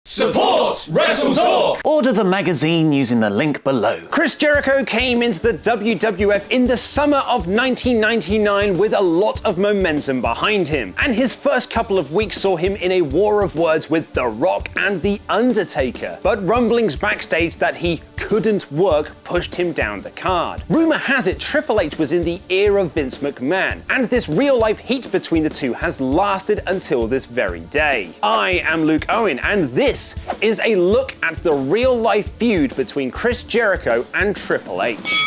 Support WrestleTalk! Order the magazine using the link below. Chris Jericho came into the WWF in the summer of 1999 with a lot of momentum behind him, and his first couple of weeks saw him in a war of words with The Rock and The Undertaker. But rumblings backstage that he couldn't work pushed him down the card. Rumor has it Triple H was in the ear of Vince McMahon, and this real-life heat between the two has lasted until this very day. I am Luke Owen, and this is a look at the real-life feud between Chris Jericho and Triple H.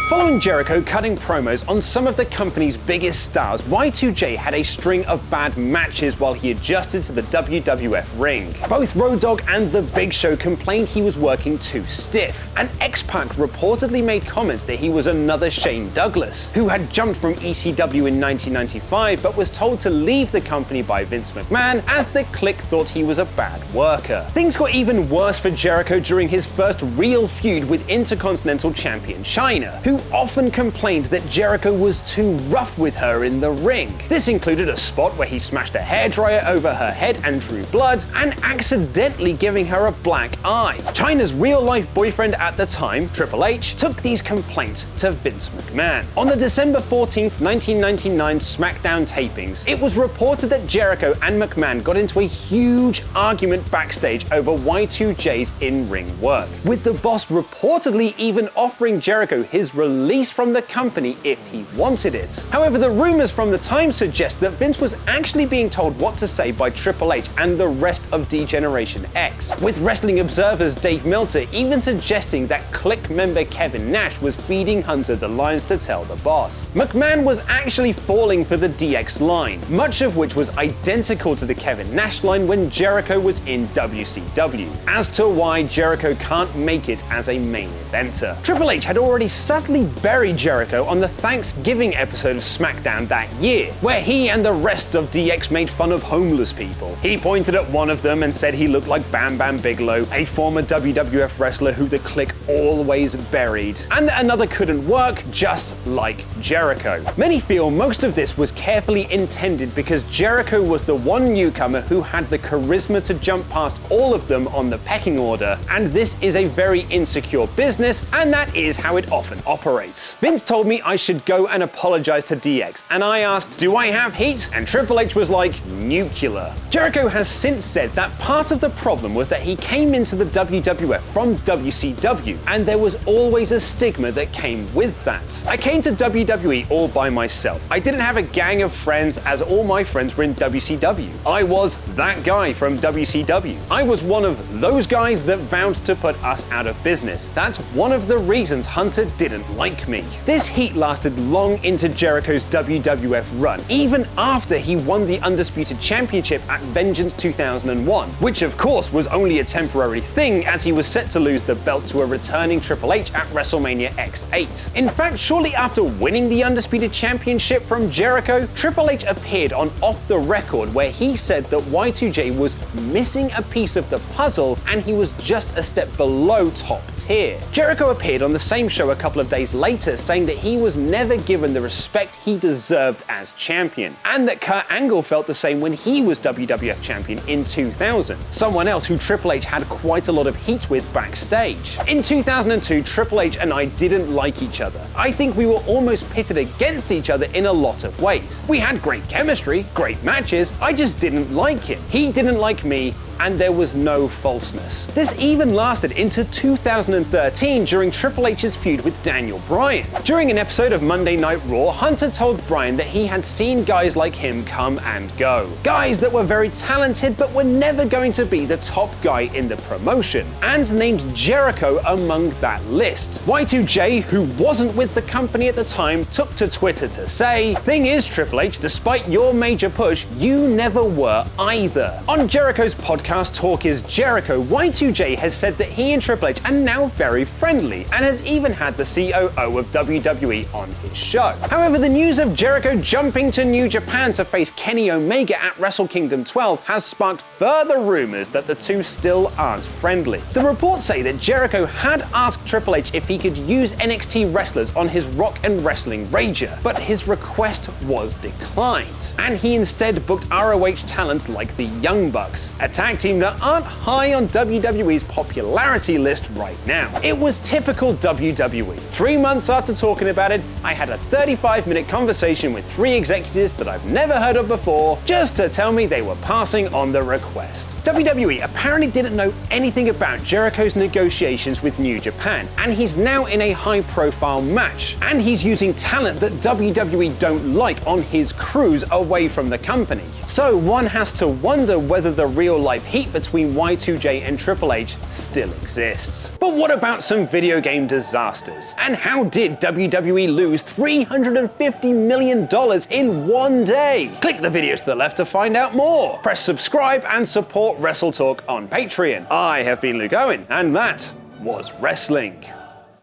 Following Jericho cutting promos on some of the company's biggest stars, Y2J had a string of bad matches while he adjusted to the WWF ring. Both Road Dogg and The Big Show complained he was working too stiff, and X-Pac reportedly made comments that he was another Shane Douglas, who had jumped from ECW in 1995 but was told to leave the company by Vince McMahon as the Clique thought he was a bad worker. Things got even worse for Jericho during his first real feud with Intercontinental Champion Chyna, who often complained that Jericho was too rough with her in the ring. This included a spot where he smashed a hairdryer over her head and drew blood, and accidentally giving her a black eye. Chyna's real-life boyfriend at the time, Triple H, took these complaints to Vince McMahon. On the December 14th, 1999 SmackDown tapings, it was reported that Jericho and McMahon got into a huge argument backstage over Y2J's in-ring work, with the boss reportedly even offering Jericho his release from the company if he wanted it. However, the rumors from the time suggest that Vince was actually being told what to say by Triple H and the rest of D-Generation X, with Wrestling Observer's Dave Meltzer even suggesting that Clique member Kevin Nash was feeding Hunter the lines to tell the boss. McMahon was actually falling for the DX line, much of which was identical to the Kevin Nash line when Jericho was in WCW, as to why Jericho can't make it as a main eventer. Triple H had already subtly buried Jericho on the Thanksgiving episode of SmackDown that year, where he and the rest of DX made fun of homeless people. He pointed at one of them and said he looked like Bam Bam Bigelow, a former WWF wrestler who the Clique always buried, and that another couldn't work just like Jericho. Many feel most of this was carefully intended because Jericho was the one newcomer who had the charisma to jump past all of them on the pecking order, and this is a very insecure business, and that is how it often operates. Vince told me I should go and apologize to DX, and I asked, do I have heat? And Triple H was like, nuclear. Jericho has since said that part of the problem was that he came into the WWF from WCW, and there was always a stigma that came with that. I came to WWE all by myself. I didn't have a gang of friends as all my friends were in WCW. I was that guy from WCW. I was one of those guys that vowed to put us out of business. That's one of the reasons Hunter didn't like me. This heat lasted long into Jericho's WWF run, even after he won the Undisputed Championship at Vengeance 2001, which of course was only a temporary thing as he was set to lose the belt to a returning Triple H at WrestleMania X8. In fact, shortly after winning the Undisputed Championship from Jericho, Triple H appeared on Off the Record where he said that Y2J was missing a piece of the puzzle and he was just a step below top tier. Jericho appeared on the same show a couple of days later saying that he was never given the respect he deserved as champion, and that Kurt Angle felt the same when he was WWF champion in 2000, someone else who Triple H had quite a lot of heat with backstage. In 2002, Triple H and I didn't like each other. I think we were almost pitted against each other in a lot of ways. We had great chemistry, great matches, I just didn't like him. He didn't like me, and there was no falseness. This even lasted into 2013 during Triple H's feud with Daniel Bryan. During an episode of Monday Night Raw, Hunter told Bryan that he had seen guys like him come and go. Guys that were very talented but were never going to be the top guy in the promotion, and named Jericho among that list. Y2J, who wasn't with the company at the time, took to Twitter to say, "Thing is, Triple H, despite your major push, you never were either." On Jericho's podcast Talk is Jericho, Y2J has said that he and Triple H are now very friendly and has even had the COO of WWE on his show. However, the news of Jericho jumping to New Japan to face Kenny Omega at Wrestle Kingdom 12 has sparked further rumors that the two still aren't friendly. The reports say that Jericho had asked Triple H if he could use NXT wrestlers on his Rock and Wrestling Rager, but his request was declined, and he instead booked ROH talents like the Young Bucks. A tag tag team that aren't high on WWE's popularity list right now. It was typical WWE. 3 months after talking about it, I had a 35-minute conversation with 3 executives that I've never heard of before, just to tell me they were passing on the request. WWE apparently didn't know anything about Jericho's negotiations with New Japan, and he's now in a high-profile match, and he's using talent that WWE don't like on his cruise away from the company. So one has to wonder whether the real-life heat between Y2J and Triple H still exists. But what about some video game disasters? And how did WWE lose $350 million in one day? Click the video to the left to find out more. Press subscribe and support WrestleTalk on Patreon. I have been Luke Owen, and that was wrestling.